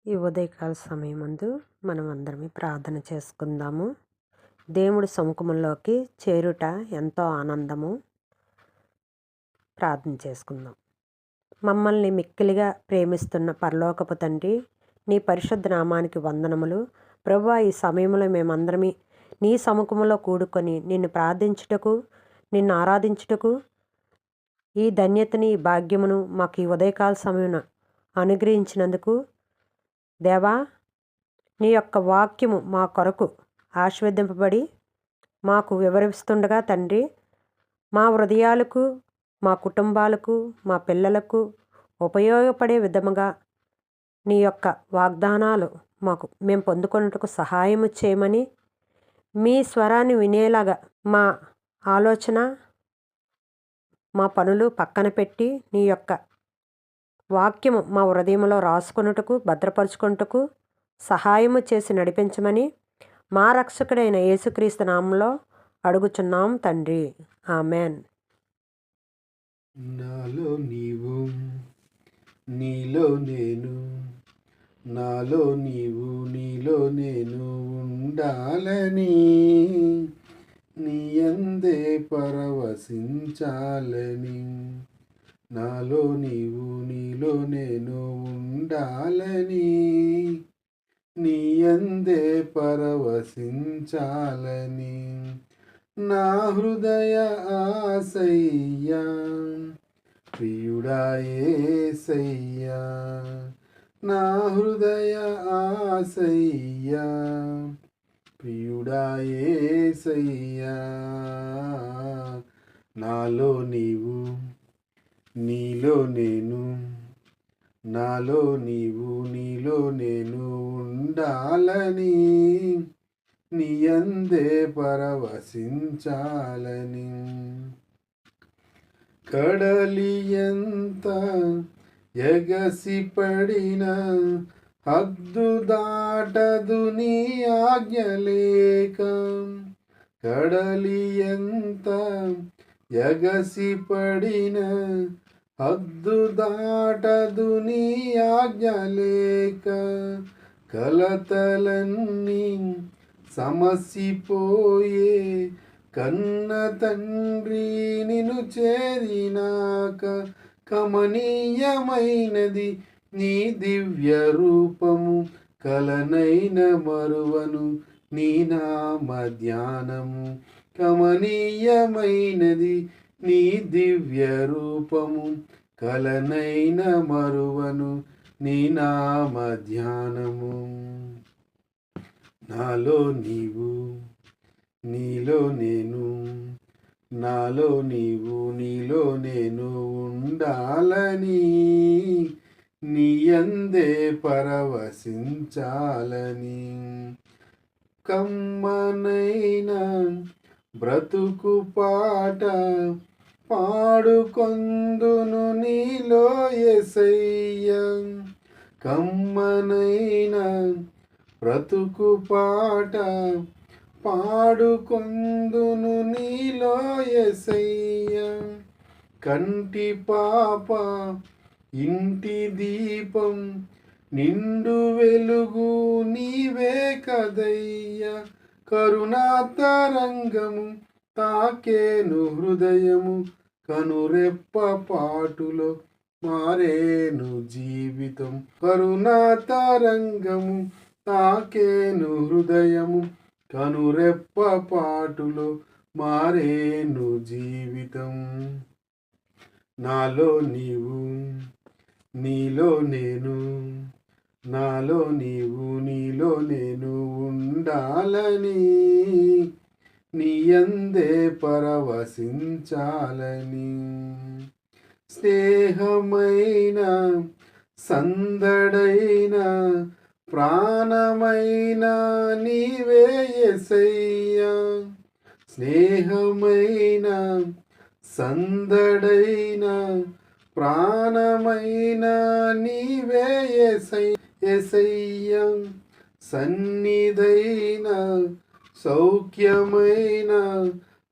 ఈ ఉదయకాల సమయమందు మనం అందరమే ప్రార్థన చేసుకుందాము. దేవుడి సముఖంలోకి చేరుట ఎంతో ఆనందము. ప్రార్థన చేసుకుందాం. మమ్మల్ని మిక్కిలిగా ప్రేమిస్తున్న పరలోకపు తండ్రి, నీ పరిశుద్ధ నామానికి వందనములు. ప్రభువా, ఈ సమయంలో మేమందరమే నీ సముఖంలో కూడుకొని నిన్ను ప్రార్థించుటకు, నిన్ను ఆరాధించుటకు ఈ ధన్యతని, ఈ భాగ్యమును మాకు ఈ ఉదయకాల సమయమున అనుగ్రహించినందుకు దేవా, నీ యొక్క వాక్యము మా కొరకు ఆశీర్వదింపబడి మాకు వివరిస్తుండగా తండ్రి, మా హృదయాలకు, మా కుటుంబాలకు, మా పిల్లలకు ఉపయోగపడే విధముగా నీ యొక్క వాగ్దానాలు మేము పొందుకొనుటకు సహాయము చేయమని, మీ స్వరాన్ని వినేలాగా మా ఆలోచన, మా పనులు పక్కన పెట్టి నీ యొక్క వాక్యము మా హృదయంలో రాసుకొనుటకు, భద్రపరుచుకొనుటకు సహాయము చేసి నడిపించమని మా రక్షకుడైన యేసుక్రీస్తు నామంలో అడుగుచున్నాం తండ్రి. ఆమెన్. నాలో నీవు, నీలో నేను, నాలో నీవు, నీలో నేను ఉండాలని, నీ యందే పరవశించాలని. నాలో నీవు, నీలో నేను ఉండాలని, నీ యందే పరవశించాలని. నా హృదయ ఆశయ్యా, ప్రియుడా యేసయ్యా. నా హృదయ ఆశయ్యా, ప్రియుడా యేసయ్యా. నాలో నీవు, నీలో నేను, నాలో నీవు, నీలో నేను ఉండాలని, నీ యందే పరవశించాలని. కడలి ఎంత ఎగసి పడిన హద్దు దాటదు నీ ఆజ్ఞలేక. కడలి ఎంత ఎగసి పడిన హద్దు దాటదు నీ ఆజ్ఞలేక. కలతలన్నీ సమసిపోయే కన్న తండ్రి నిన్ను చేరినాక. కమనీయమైనది నీ దివ్య రూపము, కలనైన మరువను నీ నామ ధ్యానము. కమనీయమైనది నీ దివ్య రూపము, కలనైన మరువను నీ నామ ధ్యానము. నాలో నీవు, నీలో నేను, నాలో నీవు, నీలో నేను ఉండాలని, నీ యందే పరవశించాలని. కమ్మనైన బ్రతుకు పాట పాడుకొందును నీలో యేసయ్యా. కమ్మనైన బ్రతుకు పాట పాడుకొందును నీలో యేసయ్యా. కంటి పాప ఇంటి దీపం నిండు వెలుగు నీవే కదయ్యా. కరుణా తరంగము తాకేను హృదయము, కనురెప్ప పాటులో మారేను జీవితం. కరుణా తరంగము తాకేను హృదయము, కనురెప్ప పాటులో మారేను జీవితం. నాలో నీవు, నీలో నేను, నాలో నీవు, నీలో నేను ఉండాలని, నీ యందే పరవశించాలని. స్నేహమైన సందడైన ప్రాణమైన నీవే యేసయ్యా. స్నేహమైన సందడైన ప్రాణమైన నీవే యేసయ్యా. సన్నిధైన సౌఖ్యమైన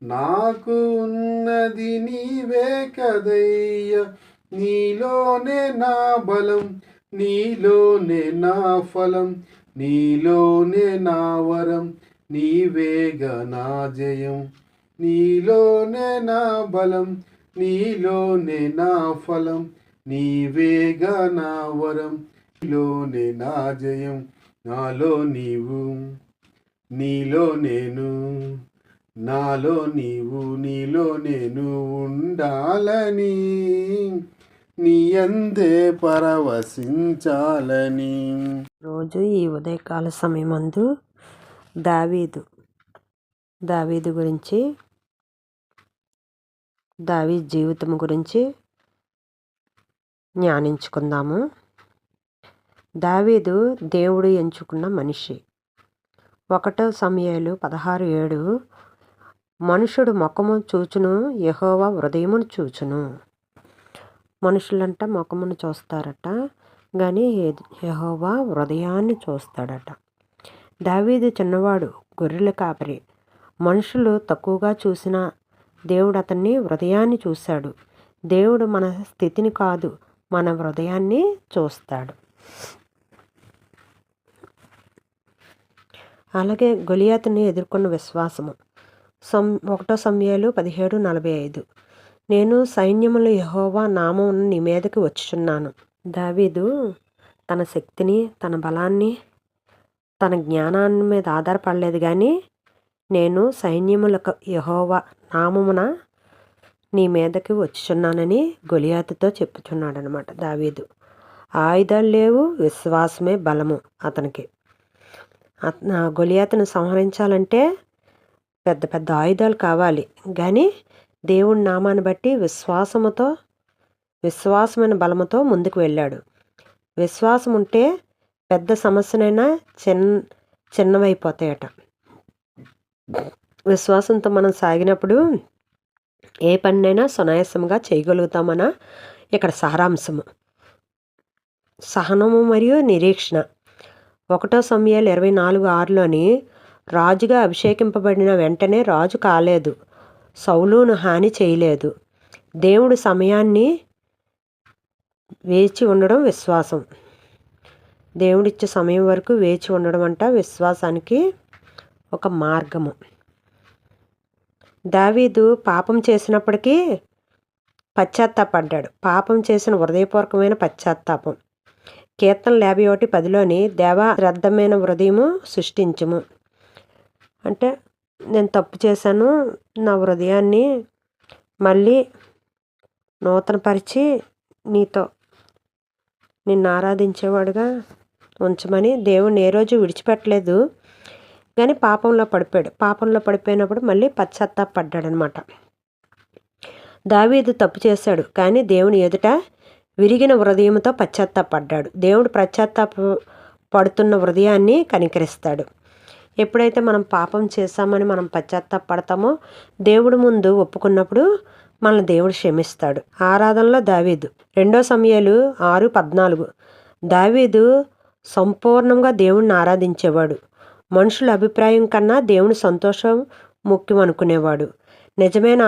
నాకు ఉన్నది నీవే కదయ్యా. నీలోనే నా బలం, నీలోనే నా ఫలం, నీలోనే నా వరం, నీవేగా నా జయం. నీలోనే నా బలం, నీలోనే నా ఫలం, నీవేగా నా వరం, నీలోనే నా జయం. నాలో నీవు, నీలో నేను, నాలో నీవు, నీలో నేను ఉండాలని, నీ అందే పరవశించాలని. రోజు ఈ ఉదయకాల సమయమందు దావీదు గురించి, దావీదు జీవితం గురించి ధ్యానించుకుందాము. దావీదు దేవుడు ఎంచుకున్న మనిషి. 1 సమూయేలు 16:7 మనుషుడు ముఖము చూచును, యెహోవా హృదయమును చూచును. మనుషులంట ముఖమును చూస్తారట, కానీ యెహోవా హృదయాన్ని చూస్తాడట. దావీదు చిన్నవాడు, గొర్రెల కాపరి. మనుషులు తక్కువగా చూసినా దేవుడు అతన్ని హృదయాన్ని చూశాడు. దేవుడు మన స్థితిని కాదు, మన హృదయాన్ని చూస్తాడు. అలాగే గొలియాతుని ఎదుర్కొన్న విశ్వాసము. 1 సమూయేలు 17:45 నేను సైన్యములు యెహోవా నామమున నీ మీదకి వచ్చుచున్నాను. దావీదు తన శక్తిని, తన బలాన్ని, తన జ్ఞానాన్ని మీద ఆధారపడలేదు, కానీ నేను సైన్యములకు యెహోవా నామమున నీ మీదకి వచ్చుచున్నానని గొలియాతుతో చెప్పుచున్నాడు అనమాట దావీదు. ఆయుధాలు లేవు, విశ్వాసమే బలము అతనికి. గొలియాతును సంహరించాలంటే పెద్ద పెద్ద ఆయుధాలు కావాలి, కానీ దేవుడి నామాన్ని బట్టి విశ్వాసమైన బలముతో ముందుకు వెళ్ళాడు. విశ్వాసం ఉంటే పెద్ద సమస్యనైనా చిన్నవైపోతాయట. విశ్వాసంతో మనం సాగినప్పుడు ఏ పనినైనా సునాయాసంగా చేయగలుగుతామన్న ఇక్కడ సారాంశము. సహనము మరియు నిరీక్షణ. 1 సమూయేలు 24:6 రాజుగా అభిషేకింపబడిన వెంటనే రాజు కాలేదు, సౌలును హాని చేయలేదు. దేవుడు సమయాన్ని వేచి ఉండడం విశ్వాసం. దేవుడిచ్చే సమయం వరకు వేచి ఉండడం అంట విశ్వాసానికి ఒక మార్గము. దావీదు పాపం చేసినప్పటికీ పశ్చాత్తాపడ్డాడు. పాపం చేసిన హృదయపూర్వకమైన పశ్చాత్తాపం. కీర్తనలు 51:10 దేవా శ్రద్ధమైన హృదయము సృష్టించుము. అంటే నేను తప్పు చేశాను, నా హృదయాన్ని మళ్ళీ నూతనపరిచి నిన్ను ఆరాధించేవాడుగా ఉంచమని దేవుణ్ణి ఏ రోజు విడిచిపెట్టలేదు, కానీ పాపంలో పడిపోయాడు. పాపంలో పడిపోయినప్పుడు మళ్ళీ పశ్చాత్తాపడ్డాడనమాట. దావీదు తప్పు చేశాడు, కానీ దేవుని ఎదుట విరిగిన హృదయంతో పశ్చాత్తాపడ్డాడు. దేవుడు పడుతున్న హృదయాన్ని కనికరిస్తాడు. ఎప్పుడైతే మనం పాపం చేశామని మనం పశ్చాత్తాపడతామో దేవుడి ముందు ఒప్పుకున్నప్పుడు మనల్ని దేవుడు క్షమిస్తాడు. ఆరాధనలో దావీదు. 2 సమూయేలు 6:14 దావీదు సంపూర్ణంగా దేవుణ్ణి ఆరాధించేవాడు. మనుషుల అభిప్రాయం కన్నా దేవుని సంతోషం ముఖ్యం అనుకునేవాడు. నిజమైన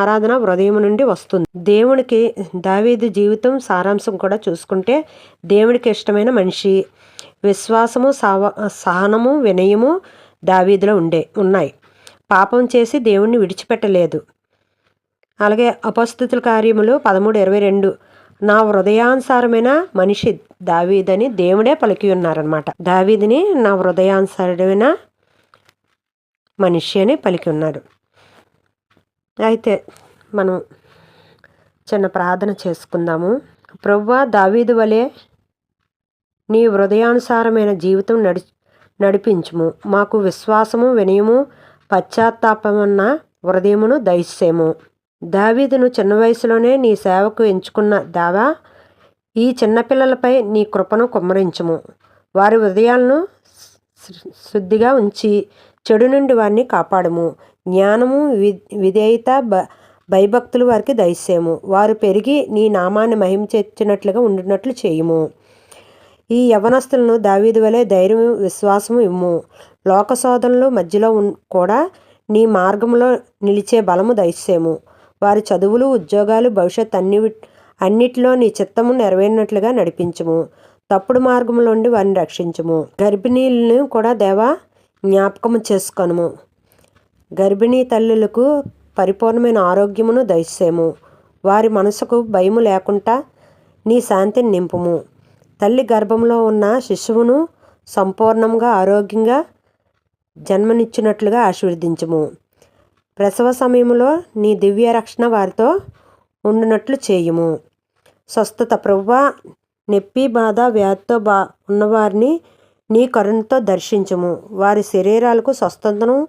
ఆరాధన హృదయం నుండి వస్తుంది. దేవునికి దావీదు జీవితం సారాంశం కూడా చూసుకుంటే దేవునికి ఇష్టమైన మనిషి. విశ్వాసము, సహనము, వినయము దావీదులో ఉన్నాయి. పాపం చేసి దేవుణ్ణి విడిచిపెట్టలేదు. అలాగే అపొస్తలుల కార్యములు 13:22 నా హృదయానుసారమైన మనిషి దావీదని దేవుడే పలికి ఉన్నారనమాట. దావీదుని నా హృదయానుసారమైన మనిషి అని పలికి ఉన్నారు. అయితే మనం చిన్న ప్రార్థన చేసుకుందాము. ప్రభువా, దావీదు వలె నీ హృదయానుసారమైన జీవితం నడిపించుము. మాకు విశ్వాసము, వినయము, పశ్చాత్తాపమన్న హృదయమును దయచేము. దావీదును చిన్న వయసులోనే నీ సేవకు ఎంచుకున్న దావా, ఈ చిన్నపిల్లలపై నీ కృపను కుమ్మరించుము. వారి హృదయాలను శుద్ధిగా ఉంచి చెడు నుండి వారిని కాపాడము. జ్ఞానము, విధేయత, భయభక్తులు వారికి దయచేము. వారు పెరిగి నీ నామాన్ని మహిమచెచ్చినట్లుగా ఉండినట్లు చేయుము. ఈ యవనస్తులను దావీదు వలె ధైర్యం, విశ్వాసము ఇమ్ము. లోక శోధనల మధ్యలో కూడా నీ మార్గంలో నిలిచే బలము దయచేము. వారి చదువులు, ఉద్యోగాలు, భవిష్యత్ అన్నిటిలో నీ చిత్తము నెరవేరినట్లుగా నడిపించుము. తప్పుడు మార్గంలో నుండి వారిని రక్షించుము. గర్భిణీలను కూడా దేవా జ్ఞాపకము చేసుకొనుము. గర్భిణీ తల్లులకు పరిపూర్ణమైన ఆరోగ్యమును దయచేయము. వారి మనసుకు భయము లేకుండా నీ శాంతిని నింపుము. తల్లి గర్భంలో ఉన్న శిశువును సంపూర్ణంగా ఆరోగ్యంగా జన్మనిచ్చినట్లుగా ఆశీర్వదించుము. ప్రసవ సమయంలో నీ దివ్య రక్షణ వారితో ఉండినట్లు చేయుము. స్వస్థత ప్రభువా, నొప్పి బాధ వ్యాధితో ఉన్నవారిని నీ కరుణతో దర్శించుము. వారి శరీరాలకు స్వస్థతను,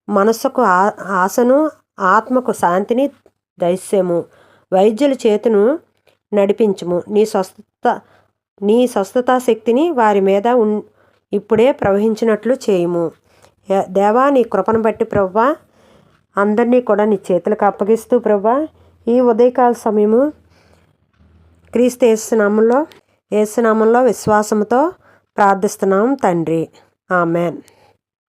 మనస్సుకు ఆశను, ఆత్మకు శాంతిని దయచేయము. వైద్యుల చేతును నడిపించుము. నీ స్వస్థతా శక్తిని వారి మీద ఇప్పుడే ప్రవహించినట్లు చేయుము. దేవా, నీ కృపను బట్టి ప్రభువా అందరినీ కూడా నీ చేతులకు అప్పగిస్తూ ప్రభువా ఈ ఉదయకాల సమయము క్రీస్తు యేసునామంలో విశ్వాసంతో ప్రార్థిస్తున్నాం తండ్రి. ఆమెన్.